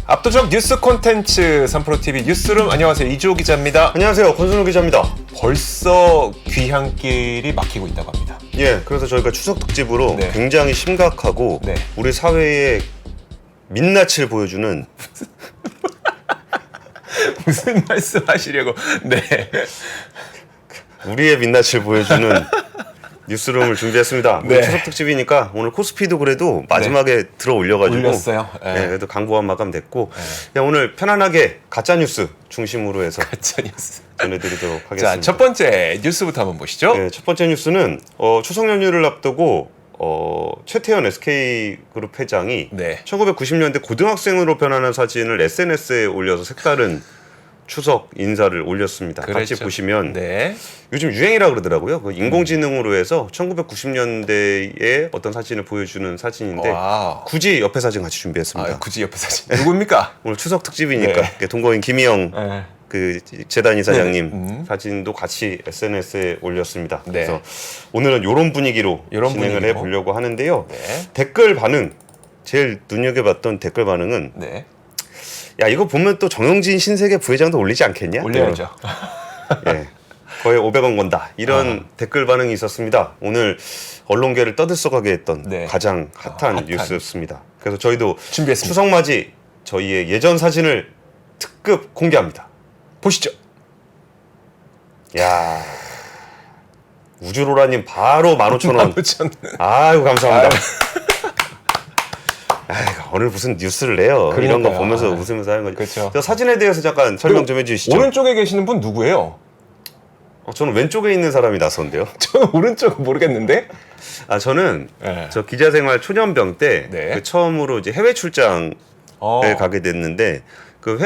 압도적 뉴스 콘텐츠 3프로TV 뉴스룸, 안녕하세요, 이주호 기자입니다. 안녕하세요, 권순우 기자입니다. 벌써 귀향길이 막히고 있다고 합니다. 예, 그래서 저희가 추석 특집으로 네. 굉장히 심각하고 네. 우리 사회의 민낯을 보여주는 무슨 말씀 하시려고. 네. 우리의 민낯을 보여주는 뉴스룸을 준비했습니다. 네. 추석 특집이니까 오늘 코스피도 그래도 마지막에 들어 올려가지고 올렸어요. 네. 네, 그래도 강보한 마감 됐고 그냥 오늘 편안하게 가짜 뉴스 중심으로 해서 가짜 뉴스. 전해드리도록 하겠습니다. 자, 첫 번째 뉴스부터 한번 보시죠. 네, 첫 번째 뉴스는 추석 연휴를 앞두고 최태현 SK그룹 회장이 네. 1990년대 고등학생으로 변하는 사진을 SNS에 올려서 색다른 추석 인사를 올렸습니다. 같이 그랬죠. 보시면 네. 요즘 유행이라 그러더라고요. 그 인공지능으로 해서 1990년대의 어떤 사진을 보여주는 사진인데 와우. 굳이 옆에 사진 같이 준비했습니다. 아, 굳이 옆에 사진. 누굽니까? 오늘 추석 특집이니까 네. 동거인 김희영 네. 그 재단 이사장님 네. 사진도 같이 SNS에 올렸습니다. 네. 그래서 오늘은 이런 분위기로 요런 진행을 분위기로. 해보려고 하는데요. 네. 댓글 반응, 제일 눈여겨봤던 댓글 반응은 네. 야, 이거 보면 또 정영진 신세계 부회장도 올리지 않겠냐? 올려야죠. 예, 거의 500원 건다. 이런 댓글 반응이 있었습니다. 오늘 언론계를 떠들썩하게 했던 네. 가장 핫한 뉴스였습니다. 그래서 저희도 준비했습니다. 추석맞이 저희의 예전 사진을 특급 공개합니다. 보시죠. 야, 우주로라님 바로 15,000원. 15,000원. 아이고 감사합니다. 아이고, 오늘 무슨 뉴스를 내요. 이런 거 그러니까요. 보면서 아, 웃으면서 하는 거죠. 그렇죠. 저 사진에 대해서 잠깐 설명 좀 해주시죠. 오른쪽에 계시는 분 누구예요? 저는 왼쪽에 있는 사람이 나선데요. 저는 오른쪽 모르겠는데. 아, 저는 네. 저 기자생활 초년병 때 네. 그 처음으로 이제 해외 출장을 가게 됐는데 그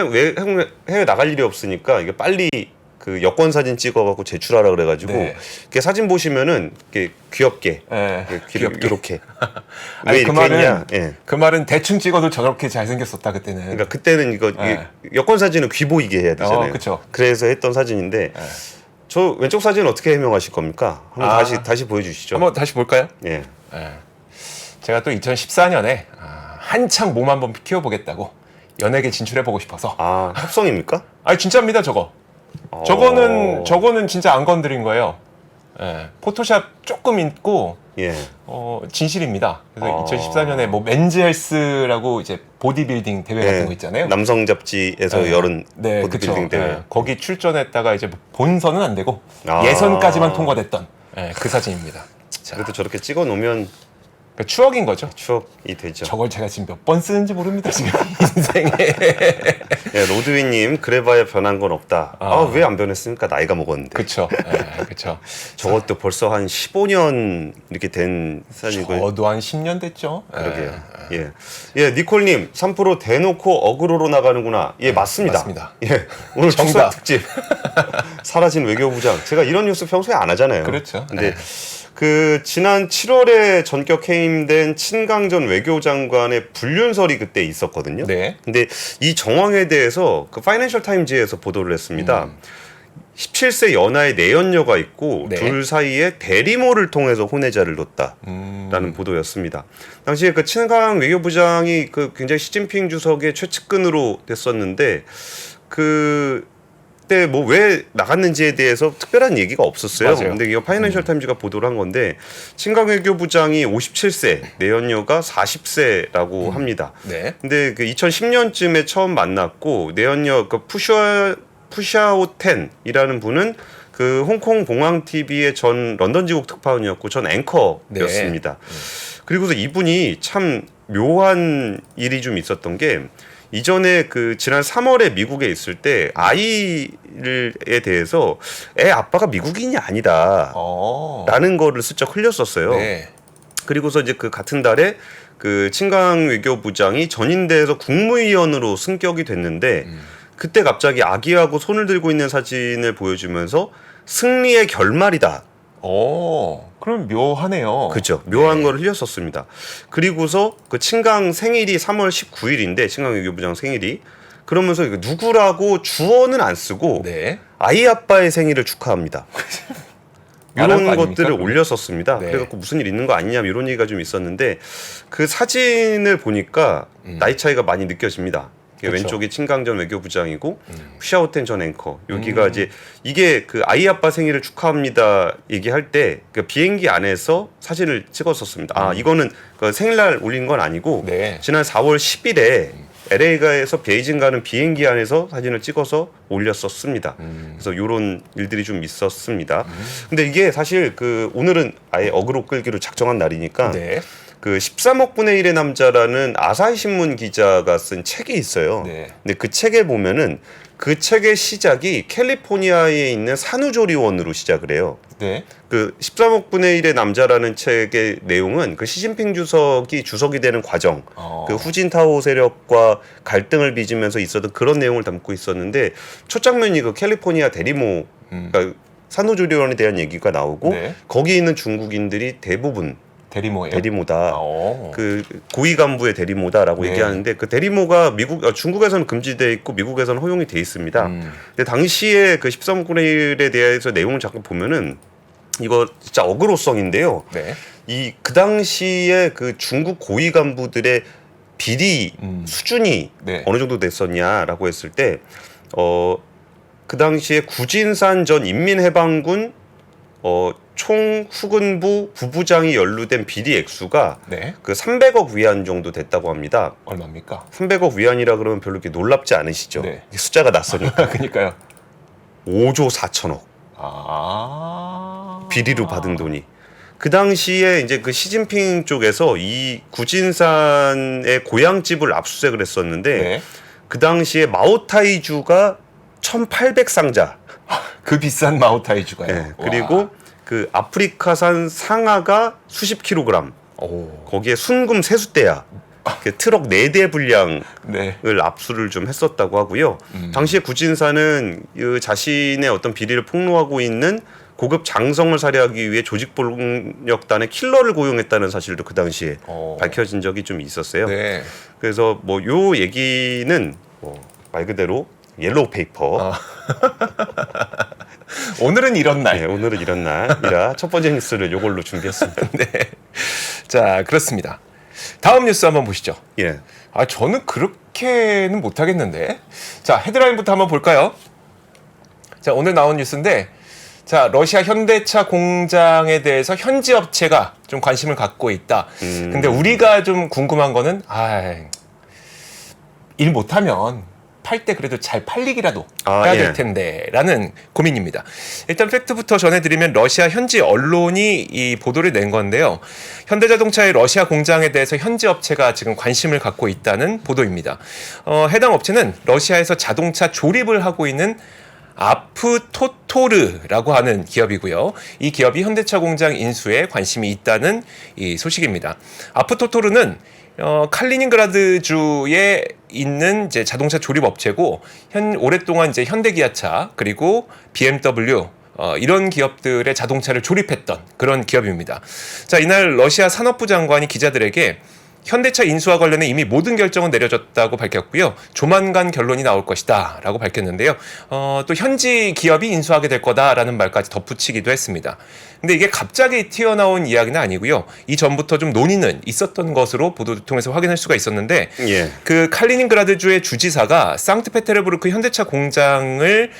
해외 나갈 일이 없으니까 이게 빨리 그 여권 사진 찍어갖고 제출하라 그래가지고 네. 이렇게 사진 보시면은 이렇게 귀엽게 네. 귀엽게 이렇게 아니, 왜 그 이렇게 말은 했냐? 예. 그 말은 대충 찍어도 저렇게 잘생겼었다 그때는. 그러니까 그때는 이거 네. 여권 사진은 귀 보이게 해야 되잖아요. 그쵸. 그래서 했던 사진인데 네. 저 왼쪽 사진 어떻게 해명하실 겁니까? 한번 아. 다시 보여주시죠. 한번 다시 볼까요? 예. 네. 제가 또 2014년에 한창 몸 한번 키워보겠다고 연예계 진출해 보고 싶어서. 아, 협성입니까? 아니 진짜입니다 저거. 저거는 진짜 안 건드린 거예요. 예. 포토샵 조금 있고 예. 진실입니다. 그래서 2014년에 뭐 맨즈헬스라고 이제 보디빌딩 대회 같은 거 있잖아요. 남성 잡지에서 열은 네, 보디빌딩 그쵸. 대회. 예, 거기 출전했다가 이제 본선은 안 되고 아. 예선까지만 통과됐던 그 사진입니다. 자, 그래도 저렇게 찍어 놓으면 그 추억인 거죠. 추억이 되죠. 저걸 제가 지금 몇 번 쓰는지 모릅니다 지금 인생에. 예, 로드위님 그래봐야 변한 건 없다. 왜 안 변했습니까? 나이가 먹었는데. 그쵸. 그쵸. 저것도 벌써 한 15년 이렇게 된 사진이고. 저도 한 10년 됐죠. 그러게요. 예, 니콜님 3% 대놓고 어그로로 나가는구나. 예, 맞습니다. 맞습니다. 예, 오늘 정답. 추석 특집 사라진 외교부장. 제가 이런 뉴스 평소에 안 하잖아요. 그렇죠. 근데 그 지난 7월에 전격 해임된 친강전 외교장관의 불륜설이 그때 있었거든요. 네. 근데 이 정황에 대해서 그 파이낸셜 타임즈에서 보도를 했습니다. 17세 연하의 내연녀가 있고 네. 둘 사이에 대리모를 통해서 혼외자를 뒀다라는 보도였습니다. 당시에 그 친강 외교부장이 그 굉장히 시진핑 주석의 최측근으로 됐었는데 그때 뭐 왜 나갔는지에 대해서 특별한 얘기가 없었어요. 맞아요. 근데 이거 파이낸셜 타임즈가 보도를 한 건데 친강 외교부장이 57세, 내연녀가 40세라고 합니다. 네. 근데 그 2010년쯤에 처음 만났고 내연녀 그 푸샤오텐이라는 분은 그 홍콩 공항 TV의 전 런던 지국 특파원이었고 전 앵커였습니다. 그리고서 이분이 참 묘한 일이 좀 있었던 게 이전에 그 지난 3월에 미국에 있을 때 아이에 대해서 애 아빠가 미국인이 아니다 라는 거를 슬쩍 흘렸었어요. 네. 그리고서 이제 그 같은 달에 그 친강 외교부장이 전인대에서 국무위원으로 승격이 됐는데 그때 갑자기 아기하고 손을 들고 있는 사진을 보여주면서 승리의 결말이다. 그럼 묘하네요. 그죠. 묘한 걸 흘렸었습니다. 그리고서 그 친강 생일이 3월 19일인데 친강 외교부장 생일이 그러면서 이거 누구라고 주어는 안 쓰고 네. 아이 아빠의 생일을 축하합니다. 말한 이런 거 것들을 아닙니까? 올렸었습니다. 네. 그래갖고 무슨 일 있는 거 아니냐 이런 얘기가 좀 있었는데 그 사진을 보니까 나이 차이가 많이 느껴집니다. 그쵸. 왼쪽이 친강 전 외교부장이고 샤오텐 전 앵커. 여기가 이제 이게 그 아이 아빠 생일을 축하합니다 얘기할 때 그 비행기 안에서 사진을 찍었었습니다. 아 이거는 그 생일날 올린 건 아니고 네. 지난 4월 10일에 LA가에서 베이징 가는 비행기 안에서 사진을 찍어서 올렸었습니다. 그래서 이런 일들이 좀 있었습니다. 근데 이게 사실 그 오늘은 아예 어그로 끌기로 작정한 날이니까 네. 그 13억 분의 1의 남자라는 아사히 신문 기자가 쓴 책이 있어요. 네. 근데 그 책에 보면은 그 책의 시작이 캘리포니아에 있는 산후조리원으로 시작을 해요. 네. 그 13억 분의 1의 남자라는 책의 내용은 그 시진핑 주석이 되는 과정, 그 후진타오 세력과 갈등을 빚으면서 있었던 그런 내용을 담고 있었는데 첫 장면이 그 캘리포니아 대리모, 그러니까 산후조리원에 대한 얘기가 나오고 네. 거기 있는 중국인들이 대부분 대리모예요. 대리모다. 어. 그 고위 간부의 대리모다라고 네. 얘기하는데 그 대리모가 중국에서는 금지돼 있고 미국에서는 허용이 돼 있습니다. 근데 당시에 그 13분의 1에 대해서 내용을 잠깐 보면은 이거 진짜 어그로성인데요. 네. 그 당시에 그 중국 고위 간부들의 비리 수준이 네. 어느 정도 됐었냐라고 했을 때 그 당시에 구진산 전 인민해방군 총 후군부 부부장이 연루된 비리 액수가 네. 그 300억 위안 정도 됐다고 합니다. 얼마입니까? 300억 위안이라 그러면 별로 이렇게 놀랍지 않으시죠? 네. 숫자가 낯서니까. 그러니까요. 5조 4천억 아. 비리로 받은 돈이. 그 당시에 이제 그 시진핑 쪽에서 이 구진산의 고향집을 압수수색을 했었는데 네. 그 당시에 마오타이주가 1,800상자. 그 비싼 마오타이주가요. 네. 그리고 그 아프리카산 상아가 수십 킬로그램. 오. 거기에 순금 세숫대야. 트럭 4대 분량을 네. 압수를 좀 했었다고 하고요. 당시에 구진산은 그 자신의 어떤 비리를 폭로하고 있는 고급 장성을 살해하기 위해 조직폭력단의 킬러를 고용했다는 사실도 그 당시에 밝혀진 적이 좀 있었어요. 네. 그래서 뭐 요 얘기는 말 그대로 옐로우 페이퍼. 오늘은 이런 날. 네, 오늘은 이런 날이라 첫 번째 뉴스를 요걸로 준비했습니다. 네. 자, 그렇습니다. 다음 뉴스 한번 보시죠. 예. 아, 저는 그렇게는 못하겠는데. 자, 헤드라인부터 한번 볼까요? 자, 오늘 나온 뉴스인데, 자, 러시아 현대차 공장에 대해서 현지 업체가 좀 관심을 갖고 있다. 근데 우리가 좀 궁금한 거는, 일 못하면 팔 때 그래도 잘 팔리기라도 해야 될 텐데 라는 고민입니다. 일단 팩트부터 전해드리면 러시아 현지 언론이 이 보도를 낸 건데요. 현대자동차의 러시아 공장에 대해서 현지 업체가 지금 관심을 갖고 있다는 보도입니다. 해당 업체는 러시아에서 자동차 조립을 하고 있는 아프토토르라고 하는 기업이고요. 이 기업이 현대차 공장 인수에 관심이 있다는 이 소식입니다. 아프토토르는 칼리닝그라드주에 있는 이제 자동차 조립 업체고 오랫동안 이제 현대기아차 그리고 BMW 이런 기업들의 자동차를 조립했던 그런 기업입니다. 자, 이날 러시아 산업부 장관이 기자들에게 현대차 인수와 관련해 이미 모든 결정은 내려졌다고 밝혔고요. 조만간 결론이 나올 것이다 라고 밝혔는데요. 또 현지 기업이 인수하게 될 거다라는 말까지 덧붙이기도 했습니다. 근데 이게 갑자기 튀어나온 이야기는 아니고요. 이전부터 좀 논의는 있었던 것으로 보도를 통해서 확인할 수가 있었는데 그 칼리닝그라드주의 주지사가 상트페테르부르크 현대차 공장을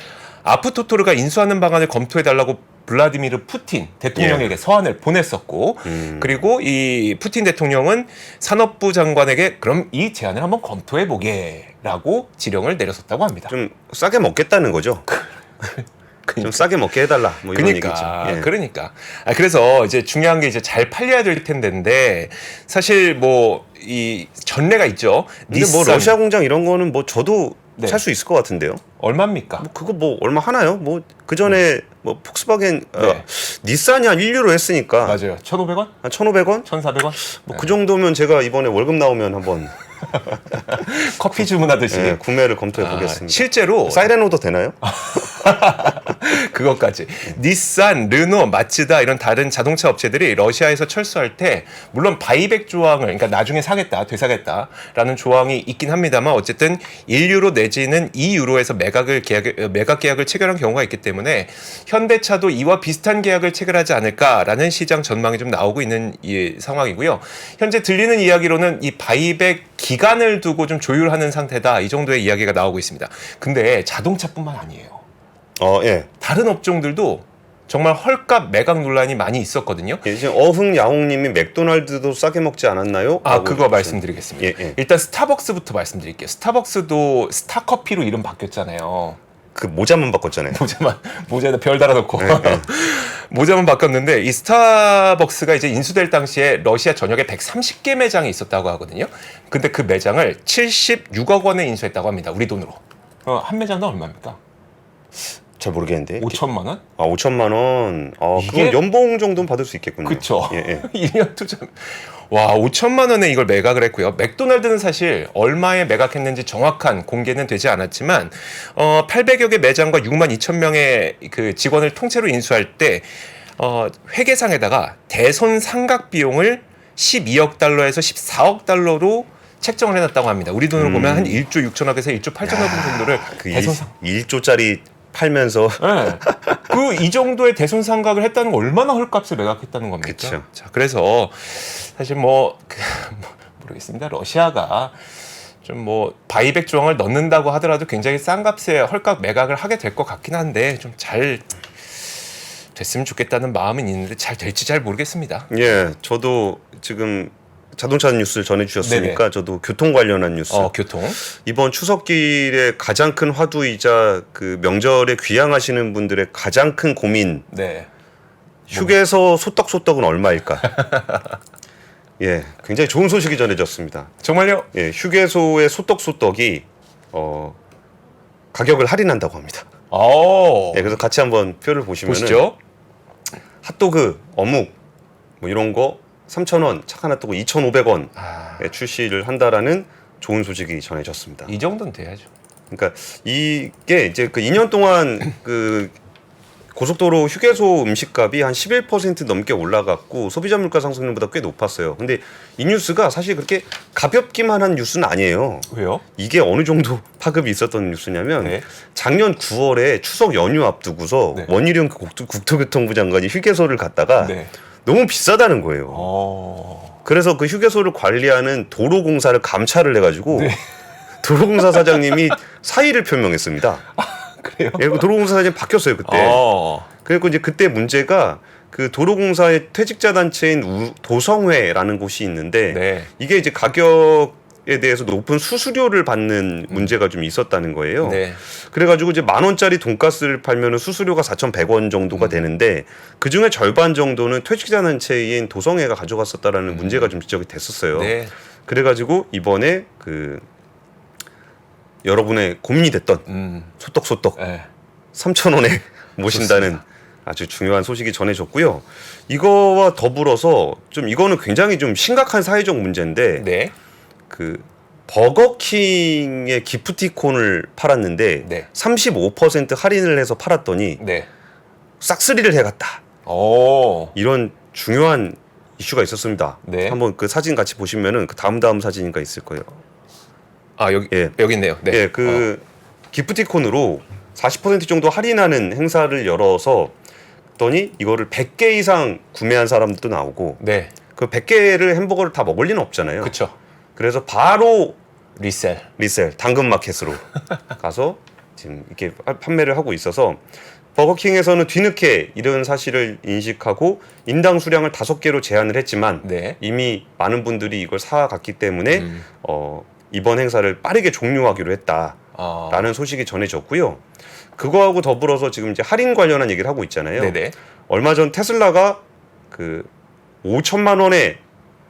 아프토토르가 인수하는 방안을 검토해달라고 블라디미르 푸틴 대통령에게 서한을 보냈었고 그리고 이 푸틴 대통령은 산업부 장관에게 그럼 이 제안을 한번 검토해보게라고 지령을 내렸었다고 합니다. 좀 싸게 먹겠다는 거죠. 좀 싸게 먹게 해달라. 뭐 이런 얘기죠. 그러니까. 그래서 이제 중요한 게 이제 잘 팔려야 될 텐데인데 사실 뭐 이 전례가 있죠. 근데 뭐 러시아 공장 이런 거는 뭐 저도 살 수 있을 것 같은데요. 얼마입니까? 뭐 그거 뭐 얼마 하나요? 뭐 그 전에 뭐 폭스바겐 닛산이 한 1유로 했으니까 맞아요. 1,500원? 한 1,500원? 1,400원? 뭐 그 정도면 제가 이번에 월급 나오면 한번 커피 주문하듯이 구매를 검토해 보겠습니다. 실제로 사이렌 오더 되나요? 그것까지. 닛산, 르노, 마츠다 이런 다른 자동차 업체들이 러시아에서 철수할 때 물론 바이백 조항을 그러니까 나중에 사겠다, 되사겠다라는 조항이 있긴 합니다만 어쨌든 1유로 내지는 2유로에서 매각 계약을 체결한 경우가 있기 때문에 현대차도 이와 비슷한 계약을 체결하지 않을까라는 시장 전망이 좀 나오고 있는 이 상황이고요. 현재 들리는 이야기로는 이 바이백 기간을 두고 좀 조율하는 상태다. 이 정도의 이야기가 나오고 있습니다. 근데 자동차뿐만 아니에요. 예. 다른 업종들도 정말 헐값 매각 논란이 많이 있었거든요. 예, 지금 어흥야홍님이 맥도날드도 싸게 먹지 않았나요? 아, 그거 말씀드리겠습니다. 예. 일단 스타벅스부터 말씀드릴게요. 스타벅스도 스타커피로 이름 바뀌었잖아요. 그 모자만 바꿨잖아요. 모자에다 별 달아놓고 네. 모자만 바꿨는데 이 스타벅스가 이제 인수될 당시에 러시아 전역에 130개 매장이 있었다고 하거든요. 근데 그 매장을 76억 원에 인수했다고 합니다. 우리 돈으로. 한 매장당 얼마입니까? 잘 모르겠는데. 5천만 원? 5천만 원. 이게- 그거 연봉 정도는 받을 수 있겠군요. 그쵸. 예. 1년 투자. 와, 5천만 원에 이걸 매각을 했고요. 맥도날드는 사실 얼마에 매각했는지 정확한 공개는 되지 않았지만 800여 개 매장과 6만 2천 명의 그 직원을 통째로 인수할 때 회계상에다가 대손 상각 비용을 12억 달러에서 14억 달러로 책정을 해놨다고 합니다. 우리 돈으로 보면 한 1조 6천억에서 1조 8천억 정도를 그 대손 1조짜리 팔면서 네. 이 정도의 대손 상각을 했다는 거 얼마나 헐값을 매각했다는 겁니까? 그쵸. 자, 그래서 사실 모르겠습니다. 러시아가 좀 바이백 조항을 넣는다고 하더라도 굉장히 싼 값에 헐값 매각을 하게 될 것 같긴 한데 좀 잘 됐으면 좋겠다는 마음은 있는데 잘 될지 잘 모르겠습니다. 예, 저도 지금 자동차 뉴스를 전해주셨으니까 저도 교통 관련한 뉴스. 교통. 이번 추석길에 가장 큰 화두이자 그 명절에 귀향하시는 분들의 가장 큰 고민. 네. 휴게소 소떡소떡은 얼마일까? 예, 굉장히 좋은 소식이 전해졌습니다. 정말요? 예, 휴게소의 소떡소떡이 가격을 할인한다고 합니다. 예, 그래서 같이 한번 표를 보시면은 보시죠. 핫도그, 어묵 뭐 이런 거 3,000원, 착 하나 뜨고 2,500원 출시를 한다라는 좋은 소식이 전해졌습니다. 이 정도는 돼야죠. 그러니까 이게 이제 그 2년 동안 그 고속도로 휴게소 음식값이 한 11% 넘게 올라갔고 소비자 물가 상승률보다 꽤 높았어요. 근데 이 뉴스가 사실 그렇게 가볍기만 한 뉴스는 아니에요. 왜요? 이게 어느 정도 파급이 있었던 뉴스냐면 네. 작년 9월에 추석 연휴 앞두고서 네. 원희룡 국토교통부 장관이 휴게소를 갔다가 네. 너무 비싸다는 거예요. 그래서 그 휴게소를 관리하는 도로공사를 감찰을 해가지고 네. 도로공사 사장님이 사의를 표명했습니다. 그래요? 예, 그 도로공사 사장님 바뀌었어요 그때. 그리고 이제 그때 문제가 그 도로공사의 퇴직자 단체인 도성회라는 곳이 있는데 네. 이게 이제 가격에 대해서 높은 수수료를 받는 문제가 좀 있었다는 거예요. 네. 그래가지고 이제 10,000원짜리 돈가스를 팔면은 수수료가 4,100원 정도가 되는데 그 중에 절반 정도는 퇴직자 단체인 도성회가 가져갔었다라는 문제가 좀 지적이 됐었어요. 네. 그래가지고 이번에 그 여러분의 고민이 됐던 소떡소떡 네. 3,000원에 모신다는 좋습니다. 아주 중요한 소식이 전해졌고요. 이거와 더불어서 좀 이거는 굉장히 좀 심각한 사회적 문제인데 네. 그 버거킹의 기프티콘을 팔았는데 네. 35% 할인을 해서 팔았더니 네. 싹쓸이를 해갔다. 이런 중요한 이슈가 있었습니다. 네. 한번 그 사진 같이 보시면은 그 다음 사진인가 있을 거예요. 여기 있네요. 네. 예, 그 기프티콘으로 40% 정도 할인하는 행사를 열어서 했더니 이거를 100개 이상 구매한 사람들도 나오고 네. 그 100개를 햄버거를 다 먹을 리는 없잖아요. 그렇죠. 그래서 바로 리셀. 당근마켓으로 가서 지금 이렇게 판매를 하고 있어서 버거킹에서는 뒤늦게 이런 사실을 인식하고 인당 수량을 5개로 제한을 했지만 네. 이미 많은 분들이 이걸 사갔기 때문에 이번 행사를 빠르게 종료하기로 했다라는 소식이 전해졌고요. 그거하고 더불어서 지금 이제 할인 관련한 얘기를 하고 있잖아요. 네네. 얼마 전 테슬라가 그 5천만 원에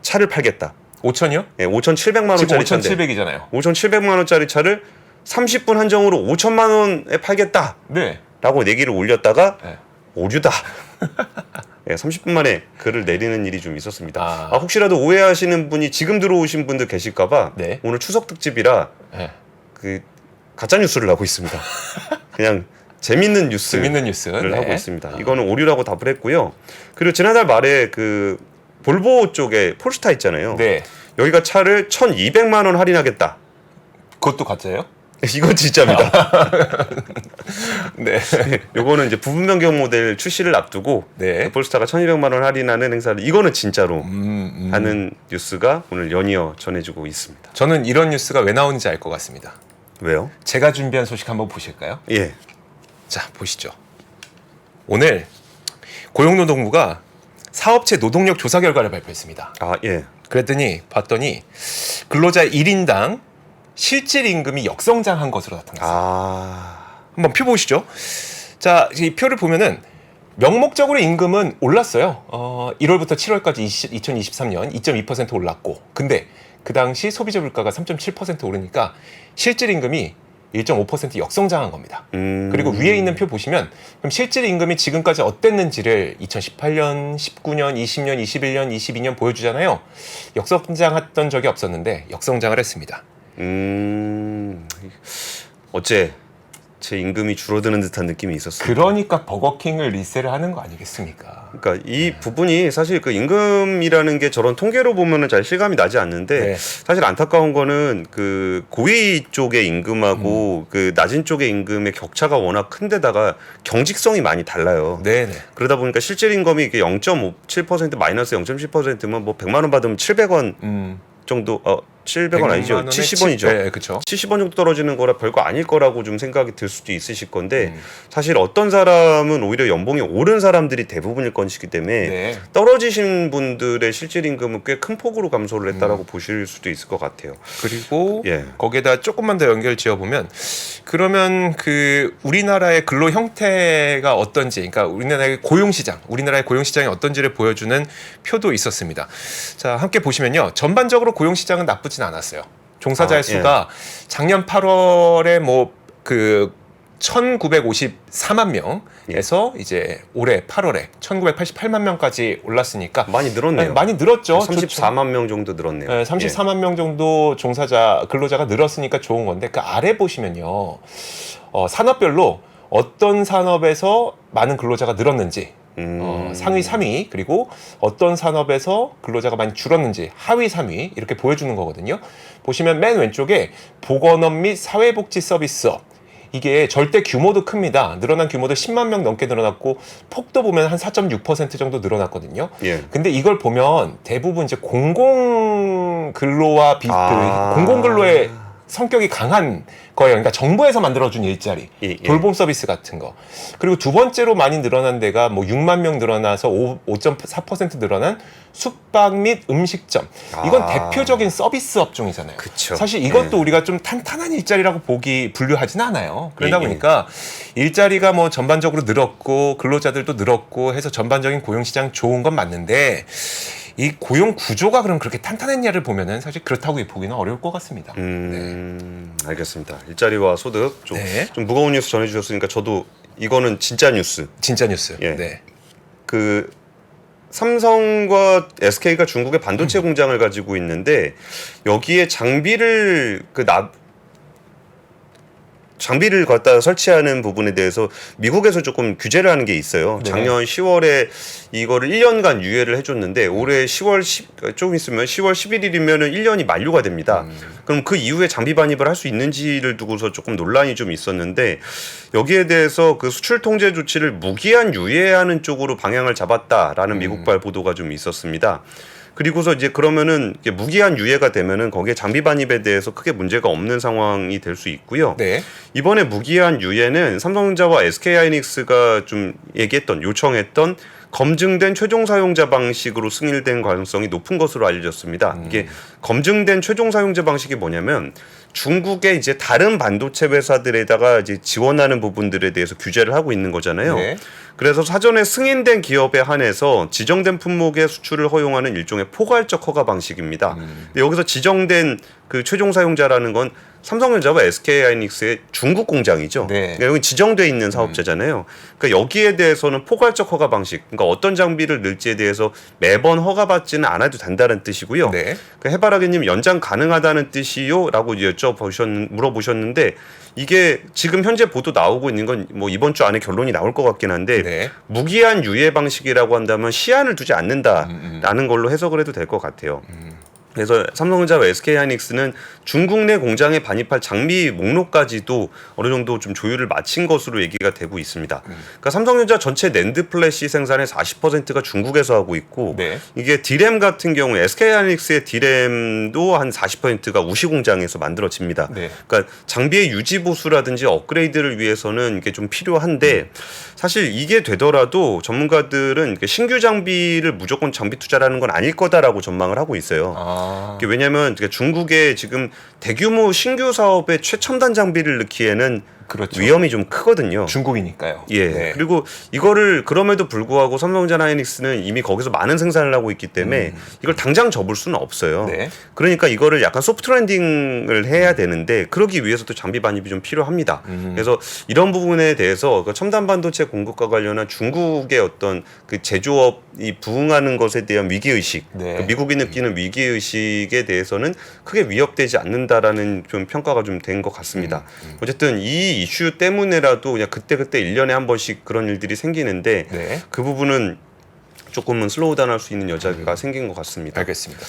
차를 팔겠다. 5천이요? 네, 5,700만 지금 원짜리 차인데 5,700이잖아요. 5,700만 원짜리 차를 30분 한정으로 5천만 원에 팔겠다라고 네. 내기를 올렸다가 네. 오류다. 네, 30분 만에 글을 내리는 일이 좀 있었습니다. 아. 혹시라도 오해하시는 분이 지금 들어오신 분들 계실까봐 네. 오늘 추석 특집이라 네. 그 가짜 뉴스를 하고 있습니다. 그냥 재밌는 뉴스를 재밌는 뉴스 하고 있습니다. 이거는 오류라고 답을 했고요. 그리고 지난달 말에 그 볼보 쪽에 폴스타 있잖아요. 네. 여기가 차를 1,200만 원 할인하겠다. 그것도 가짜예요? 이건 진짜입니다. 네. 요거는 이제 부분 변경 모델 출시를 앞두고 네. 폴스타가 1,200만 원 할인하는 행사를 이거는 진짜로 하는 뉴스가 오늘 연이어 전해지고 있습니다. 저는 이런 뉴스가 왜 나오는지 알 것 같습니다. 왜요? 제가 준비한 소식 한번 보실까요? 예. 자, 보시죠. 오늘 고용노동부가 사업체 노동력 조사 결과를 발표했습니다. 아, 예. 그랬더니 봤더니 근로자 1인당 실질 임금이 역성장한 것으로 나타났어요. 한번 표 보시죠. 자, 이 표를 보면은 명목적으로 임금은 올랐어요. 1월부터 7월까지 2023년 2.2% 올랐고, 근데 그 당시 소비자 물가가 3.7% 오르니까 실질 임금이 1.5% 역성장한 겁니다. 그리고 위에 있는 표 보시면 그럼 실질 임금이 지금까지 어땠는지를 2018년, 19년, 20년, 21년, 22년 보여주잖아요. 역성장했던 적이 없었는데 역성장을 했습니다. 어째 제 임금이 줄어드는 듯한 느낌이 있었어요. 그러니까 버거킹을 리셀을 하는 거 아니겠습니까? 그러니까 이 부분이 사실 그 임금이라는 게 저런 통계로 보면은 잘 실감이 나지 않는데 네. 사실 안타까운 거는 그 고위 쪽의 임금하고 그 낮은 쪽의 임금의 격차가 워낙 큰데다가 경직성이 많이 달라요. 네네. 그러다 보니까 실질 임금이 이게 0.57% 마이너스 0.7%면 뭐 100만 원 받으면 700원 정도 700원 아니죠. 70원이죠. 네, 그렇죠. 70원 정도 떨어지는 거라 별거 아닐 거라고 좀 생각이 들 수도 있으실 건데 사실 어떤 사람은 오히려 연봉이 오른 사람들이 대부분일 것이기 때문에 네. 떨어지신 분들의 실질 임금은 꽤 큰 폭으로 감소를 했다라고 보실 수도 있을 것 같아요. 그리고 예. 거기에다 조금만 더 연결 지어보면 그러면 그 우리나라의 근로 형태가 어떤지, 그러니까 우리나라의 고용시장이 어떤지를 보여주는 표도 있었습니다. 자, 함께 보시면요. 전반적으로 고용시장은 나쁘진 않았어요. 종사자의 수가 작년 8월에 뭐 그 1954만 명에서 이제 올해 8월에 1988만 명까지 올랐으니까 많이 늘었네요. 많이 늘었죠. 34만 명 정도 늘었네요. 네, 34만 명 정도 근로자가 늘었으니까 좋은 건데 그 아래 보시면요. 산업별로 어떤 산업에서 많은 근로자가 늘었는지 상위 3위 그리고 어떤 산업에서 근로자가 많이 줄었는지 하위 3위 이렇게 보여주는 거거든요. 보시면 맨 왼쪽에 보건업 및 사회복지 서비스업 이게 절대 규모도 큽니다. 늘어난 규모도 10만 명 넘게 늘어났고 폭도 보면 한 4.6% 정도 늘어났거든요. 예. 근데 이걸 보면 대부분 이제 공공근로와 공공근로의 성격이 강한 거예요. 그러니까 정부에서 만들어준 일자리, 돌봄 서비스 같은 거. 그리고 두 번째로 많이 늘어난 데가 뭐 6만 명 늘어나서 5.4% 늘어난 숙박 및 음식점. 이건 대표적인 서비스 업종이잖아요. 그쵸. 사실 이것도 우리가 좀 탄탄한 일자리라고 분류하진 않아요. 그러다 보니까 일자리가 뭐 전반적으로 늘었고 근로자들도 늘었고 해서 전반적인 고용시장 좋은 건 맞는데 이 고용 구조가 그럼 그렇게 탄탄했냐를 보면은 사실 그렇다고 보기는 어려울 것 같습니다. 알겠습니다. 일자리와 소득 좀 무거운 뉴스 전해주셨으니까 저도 이거는 진짜 뉴스. 진짜 뉴스. 예. 네. 그 삼성과 SK가 중국의 반도체 공장을 가지고 있는데 여기에 장비를 갖다 설치하는 부분에 대해서 미국에서 조금 규제를 하는 게 있어요. 네. 작년 10월에 이거를 1년간 유예를 해줬는데 올해 조금 있으면 10월 11일이면 1년이 만료가 됩니다. 그럼 그 이후에 장비 반입을 할 수 있는지를 두고서 조금 논란이 좀 있었는데 여기에 대해서 그 수출 통제 조치를 무기한 유예하는 쪽으로 방향을 잡았다라는 미국발 보도가 좀 있었습니다. 그리고서 이제 그러면은 무기한 유예가 되면은 거기에 장비 반입에 대해서 크게 문제가 없는 상황이 될 수 있고요. 네. 이번에 무기한 유예는 삼성전자와 SK하이닉스가 좀 요청했던 검증된 최종 사용자 방식으로 승인된 가능성이 높은 것으로 알려졌습니다. 이게 검증된 최종 사용자 방식이 뭐냐면 중국의 이제 다른 반도체 회사들에다가 이제 지원하는 부분들에 대해서 규제를 하고 있는 거잖아요. 네. 그래서 사전에 승인된 기업에 한해서 지정된 품목의 수출을 허용하는 일종의 포괄적 허가 방식입니다. 근데 여기서 지정된 그 최종 사용자라는 건 삼성전자와 SK하이닉스의 중국 공장이죠. 네. 그러니까 여기 지정돼 있는 사업자잖아요. 그러니까 여기에 대해서는 포괄적 허가 방식, 그러니까 어떤 장비를 넣을지에 대해서 매번 허가받지는 않아도 된다는 뜻이고요. 네. 그 해바라기님 연장 가능하다는 뜻이요라고 물어보셨는데 이게 지금 현재 보도 나오고 있는 건 뭐 이번 주 안에 결론이 나올 것 같긴 한데 네. 무기한 유예 방식이라고 한다면 시한을 두지 않는다라는 걸로 해석을 해도 될 것 같아요. 그래서 삼성전자와 SK하이닉스는 중국 내 공장에 반입할 장비 목록까지도 어느 정도 좀 조율을 마친 것으로 얘기가 되고 있습니다. 그러니까 삼성전자 전체 낸드 플래시 생산의 40%가 중국에서 하고 있고 네. 이게 디램 같은 경우에 SK하이닉스의 디램도 한 40%가 우시 공장에서 만들어집니다. 네. 그러니까 장비의 유지 보수라든지 업그레이드를 위해서는 이게 좀 필요한데 사실 이게 되더라도 전문가들은 신규 장비를 무조건 장비 투자라는 건 아닐 거다라고 전망을 하고 있어요. 이게 왜냐하면 중국에 지금 대규모 신규 사업에 최첨단 장비를 넣기에는 그렇죠. 위험이 좀 크거든요. 중국이니까요. 예. 네. 그리고 이거를 그럼에도 불구하고 삼성전자 하이닉스는 이미 거기서 많은 생산을 하고 있기 때문에 이걸 당장 접을 수는 없어요. 네. 그러니까 이거를 약간 소프트 랜딩을 해야 되는데 그러기 위해서도 장비 반입이 좀 필요합니다. 그래서 이런 부분에 대해서 그 첨단 반도체 공급과 관련한 중국의 어떤 그 제조업이 부응하는 것에 대한 위기 의식, 네. 그 미국이 느끼는 위기 의식에 대해서는 크게 위협되지 않는다라는 좀 평가가 좀 된 것 같습니다. 어쨌든 이 이슈 때문에라도 그냥 그때그때 1년에 한 번씩 그런 일들이 생기는데 네. 그 부분은 조금은 슬로우 다운할 수 있는 여자가 생긴 것 같습니다. 알겠습니다.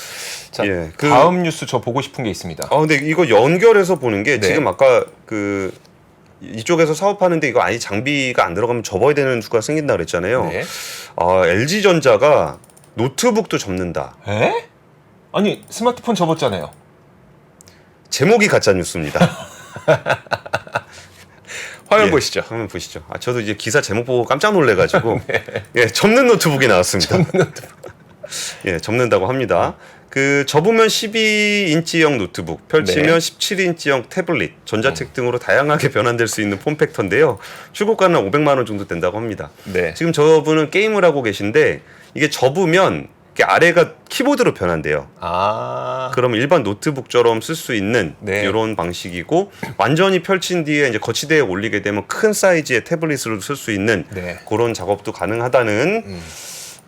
자, 예, 다음 뉴스 저 보고 싶은 게 있습니다. 근데 이거 연결해서 보는 게 네. 지금 아까 그 이쪽에서 사업하는데 이거 아니 장비가 안 들어가면 접어야 되는 수가 생긴다 그랬잖아요. 네. LG전자가 노트북도 접는다. 에? 아니 스마트폰 접었잖아요. 제목이 가짜 뉴스입니다. 화면 예, 보시죠. 한번 보시죠. 저도 이제 기사 제목 보고 깜짝 놀래가지고 예, 접는 노트북이 나왔습니다. 예, 접는다고 합니다. 그 접으면 12인치형 노트북, 펼치면 네. 17인치형 태블릿, 전자책 등으로 다양하게 변환될 수 있는 폼팩터인데요. 출고가는 500만 원 정도 된다고 합니다. 네. 지금 저분은 게임을 하고 계신데 이게 접으면 이렇게 아래가 키보드로 변한대요. 그럼 일반 노트북처럼 쓸 수 있는 네. 이런 방식이고 완전히 펼친 뒤에 이제 거치대에 올리게 되면 큰 사이즈의 태블릿으로 쓸 수 있는 네. 그런 작업도 가능하다는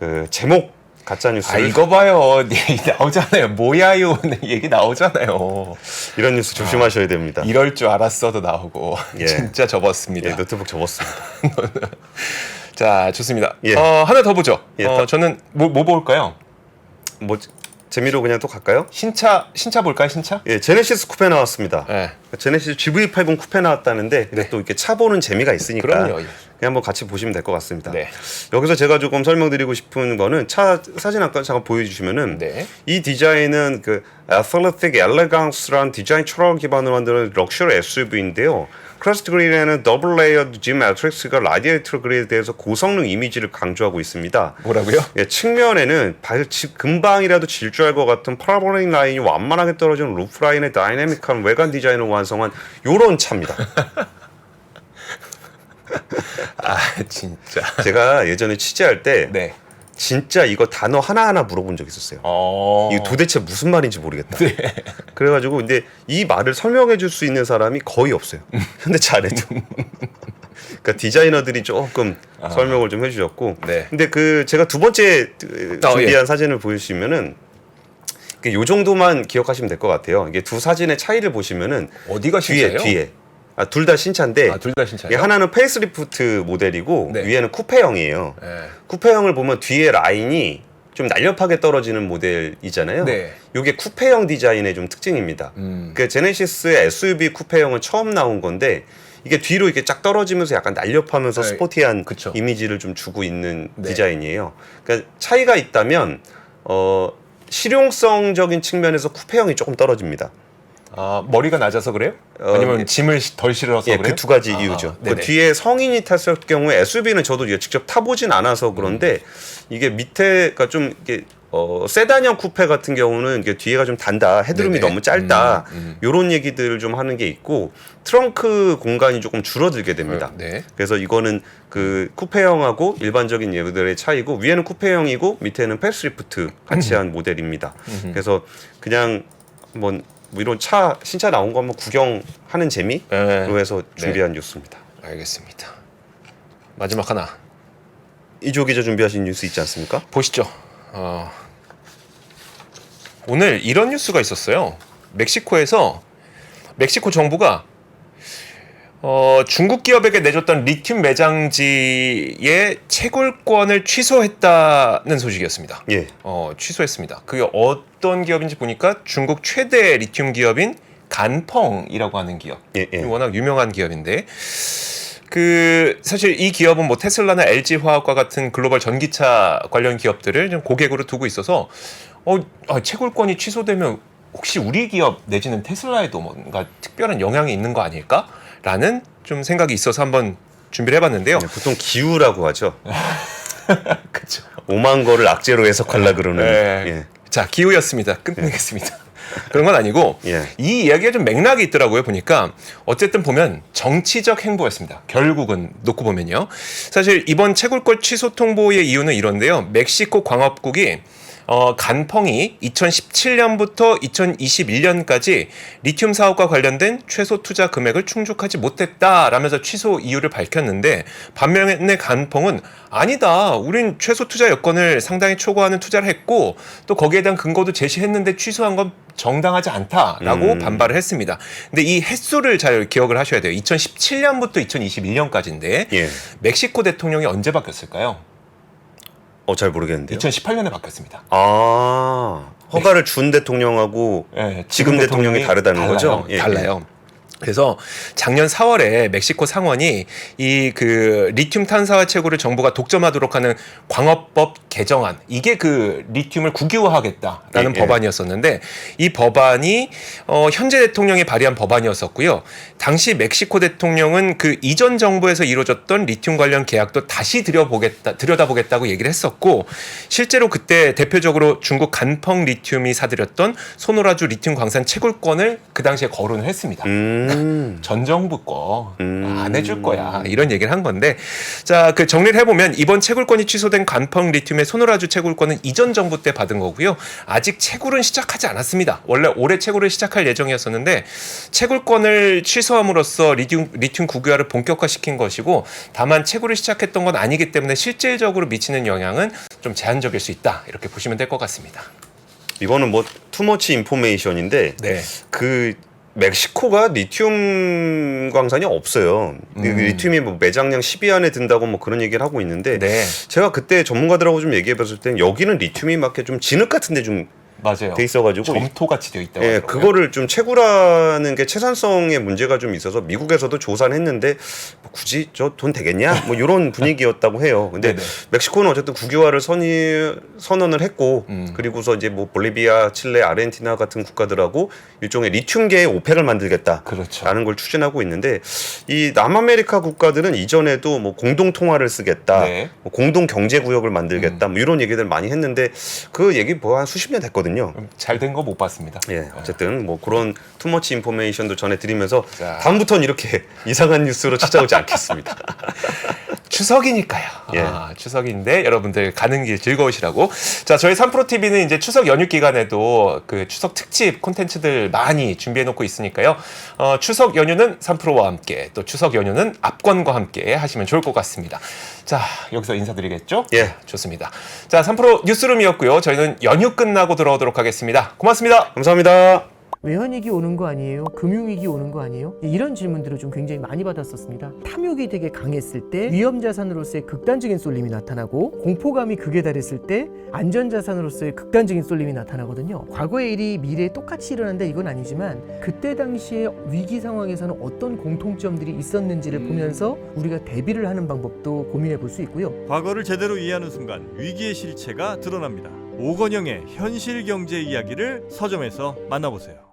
그 제목 가짜 뉴스를 이거 봐요. 나오잖아요. 뭐야요 얘기 나오잖아요. 이런 뉴스 조심하셔야 됩니다. 이럴 줄 알았어도 나오고 예. 진짜 접었습니다. 예, 노트북 접었습니다. 자, 좋습니다. 예. 하나 더 보죠. 예, 저는 뭐 볼까요? 뭐 재미로 그냥 또 갈까요? 신차 볼까요? 신차? 예, 제네시스 쿠페 나왔습니다. 네. 제네시스 GV80 쿠페 나왔다는데 근데 또 이렇게 차 보는 재미가 있으니까 그럼요. 그냥 한번 같이 보시면 될 것 같습니다. 네. 여기서 제가 조금 설명드리고 싶은 거는 차 사진 아까 잠깐 보여주시면은 네. 이 디자인은 그 athletic elegance란 디자인 철학을 기반으로 만드는 럭셔리 SUV인데요. 크레스트 그릴에는 더블 레이어드 G 매트릭스가 라디에이터 그릴에 대해서 고성능 이미지를 강조하고 있습니다. 뭐라고요? 예, 측면에는 금방이라도 질주할 것 같은 파라볼릭 라인이 완만하게 떨어지는 루프 라인의 다이내믹한 외관 디자인을 완성한 요런 차입니다. 진짜. 제가 예전에 취재할 때 네. 진짜 이거 단어 하나하나 물어본 적 있었어요. 이거 도대체 무슨 말인지 모르겠다. 네. 그래가지고 근데 이 말을 설명해 줄 수 있는 사람이 거의 없어요. 현대차에도. 그러니까 디자이너들이 조금 설명을 좀 해주셨고. 네. 근데 그 제가 두 번째 준비한 사진을 보시면은 요 정도만 기억하시면 될 것 같아요. 이게 두 사진의 차이를 보시면은 어디가 신차예요? 뒤에 둘 다 신차인데 둘 다 신차예요? 이게 하나는 페이스리프트 모델이고 네. 위에는 쿠페형이에요. 네. 쿠페형을 보면 뒤에 라인이 좀 날렵하게 떨어지는 모델이잖아요. 네. 이게 쿠페형 디자인의 좀 특징입니다. 그 제네시스의 SUV 쿠페형은 처음 나온 건데 이게 뒤로 이렇게 쫙 떨어지면서 약간 날렵하면서 네. 스포티한 그쵸. 이미지를 좀 주고 있는 네. 디자인이에요. 그러니까 차이가 있다면 실용성적인 측면에서 쿠페형이 조금 떨어집니다. 머리가 낮아서 그래요? 아니면 짐을 덜 실어서 예, 그래요? 그 두 가지 이유죠. 그 네네. 뒤에 성인이 탔을 경우에 SUV는 저도 이게 직접 타보진 않아서 그런데 이게 밑에가 좀 이게 세단형 쿠페 같은 경우는 이게 뒤에가 좀 단다, 헤드룸이 네네. 너무 짧다, 이런 얘기들을 좀 하는 게 있고 트렁크 공간이 조금 줄어들게 됩니다. 네. 그래서 이거는 그 쿠페형하고 일반적인 얘들의 차이고 위에는 쿠페형이고 밑에는 패스리프트 같이 한 모델입니다. 그래서 그냥 한번 뭐 이런 신차 나온 거 한번 구경하는 재미로 해서 준비한 뉴스입니다. 알겠습니다. 마지막 하나. 이조 기자 준비하신 뉴스 있지 않습니까? 보시죠. 오늘 이런 뉴스가 있었어요. 멕시코 정부가 중국 기업에게 내줬던 리튬 매장지의 채굴권을 취소했다는 소식이었습니다. 예. 취소했습니다. 그게 어떤 기업인지 보니까 중국 최대 리튬 기업인 간펑이라고 하는 기업. 예. 워낙 유명한 기업인데 사실 이 기업은 뭐 테슬라나 LG 화학과 같은 글로벌 전기차 관련 기업들을 좀 고객으로 두고 있어서 채굴권이 취소되면 혹시 우리 기업 내지는 테슬라에도 뭔가 특별한 영향이 있는 거 아닐까라는 좀 생각이 있어서 한번 준비를 해봤는데요. 네, 보통 기우라고 하죠. 그렇죠. 오만 거를 악재로 해석하려 그러는. 예. 자, 기우였습니다. 끝내겠습니다. 그런 건 아니고 이 이야기가 좀 맥락이 있더라고요. 보니까 어쨌든 보면 정치적 행보였습니다. 결국은 놓고 보면요. 사실 이번 채굴권 취소 통보의 이유는 이런데요. 멕시코 광업국이 간펑이 2017년부터 2021년까지 리튬 사업과 관련된 최소 투자 금액을 충족하지 못했다라면서 취소 이유를 밝혔는데 반면에 간펑은 아니다. 우린 최소 투자 여건을 상당히 초과하는 투자를 했고 또 거기에 대한 근거도 제시했는데 취소한 건 정당하지 않다라고 반발을 했습니다. 근데 이 횟수를 잘 기억을 하셔야 돼요. 2017년부터 2021년까지인데 멕시코 대통령이 언제 바뀌었을까요? 잘 모르겠는데요. 2018년에 바뀌었습니다. 허가를 준 대통령하고 지금 대통령이 다르다는 거죠? 달라요. 그래서 작년 4월에 멕시코 상원이 이 리튬 탄산화 채굴을 정부가 독점하도록 하는 광업법 개정안, 이게 리튬을 국유화하겠다라는 법안이었었는데 이 법안이 현재 대통령이 발의한 법안이었었고요. 당시 멕시코 대통령은 이전 정부에서 이루어졌던 리튬 관련 계약도 다시 들여다보겠다고 얘기를 했었고 실제로 그때 대표적으로 중국 간펑 리튬이 사들였던 소노라주 리튬 광산 채굴권을 그 당시에 거론을 했습니다. 전 정부 거 안 해줄 거야 이런 얘기를 한 건데 자 정리를 해보면 이번 채굴권이 취소된 간펑 리튬의 소노라주 채굴권은 이전 정부 때 받은 거고요. 아직 채굴은 시작하지 않았습니다. 원래 올해 채굴을 시작할 예정이었었는데 채굴권을 취소함으로써 리튬 국유화를 본격화시킨 것이고 다만 채굴을 시작했던 건 아니기 때문에 실질적으로 미치는 영향은 좀 제한적일 수 있다 이렇게 보시면 될 것 같습니다. 이거는 뭐 투머치 인포메이션인데 멕시코가 리튬 광산이 없어요. 리튬이 뭐 매장량 10위 안에 든다고 뭐 그런 얘기를 하고 있는데 제가 그때 전문가들하고 좀 얘기해봤을 땐 여기는 리튬이 막 좀 진흙 같은데 좀 맞아요. 돼 있어가지고 점토같이 되어 있다고 하더라고요. 그거를 좀 채굴하는 게 채산성에 문제가 좀 있어서 미국에서도 조사를 했는데 뭐 굳이 저 돈 되겠냐? 뭐 이런 분위기였다고 해요. 근데 멕시코는 어쨌든 국유화를 선언을 했고 그리고서 이제 뭐 볼리비아, 칠레, 아르헨티나 같은 국가들하고 일종의 리튬계의 오펙을 만들겠다라는 걸 추진하고 있는데 이 남아메리카 국가들은 이전에도 뭐 공동 통화를 쓰겠다, 뭐 공동 경제 구역을 만들겠다, 뭐 이런 얘기들 많이 했는데 그 얘기 뭐 한 수십 년 됐거든요. 잘 된 거 못 봤습니다. 어쨌든 뭐 그런 투머치 인포메이션도 전해드리면서 다음부터는 이렇게 이상한 뉴스로 찾아오지 않겠습니다. 추석이니까요. 추석인데 여러분들 가는 길 즐거우시라고. 자, 저희 3프로TV는 이제 추석 연휴 기간에도 추석 특집 콘텐츠들 많이 준비해놓고 있으니까요. 추석 연휴는 3프로와 함께 또 추석 연휴는 압권과 함께 하시면 좋을 것 같습니다. 자, 여기서 인사드리겠죠? 좋습니다. 자, 3프로 뉴스룸이었고요. 저희는 연휴 끝나고 돌아오도록 하겠습니다. 고맙습니다. 감사합니다. 외환위기 오는 거 아니에요? 금융위기 오는 거 아니에요? 이런 질문들을 좀 굉장히 많이 받았었습니다. 탐욕이 되게 강했을 때 위험자산으로서의 극단적인 쏠림이 나타나고 공포감이 극에 달했을 때 안전자산으로서의 극단적인 쏠림이 나타나거든요. 과거의 일이 미래에 똑같이 일어난다 이건 아니지만 그때 당시에 위기 상황에서는 어떤 공통점들이 있었는지를 보면서 우리가 대비를 하는 방법도 고민해 볼 수 있고요. 과거를 제대로 이해하는 순간 위기의 실체가 드러납니다. 오건영의 현실 경제 이야기를 서점에서 만나보세요.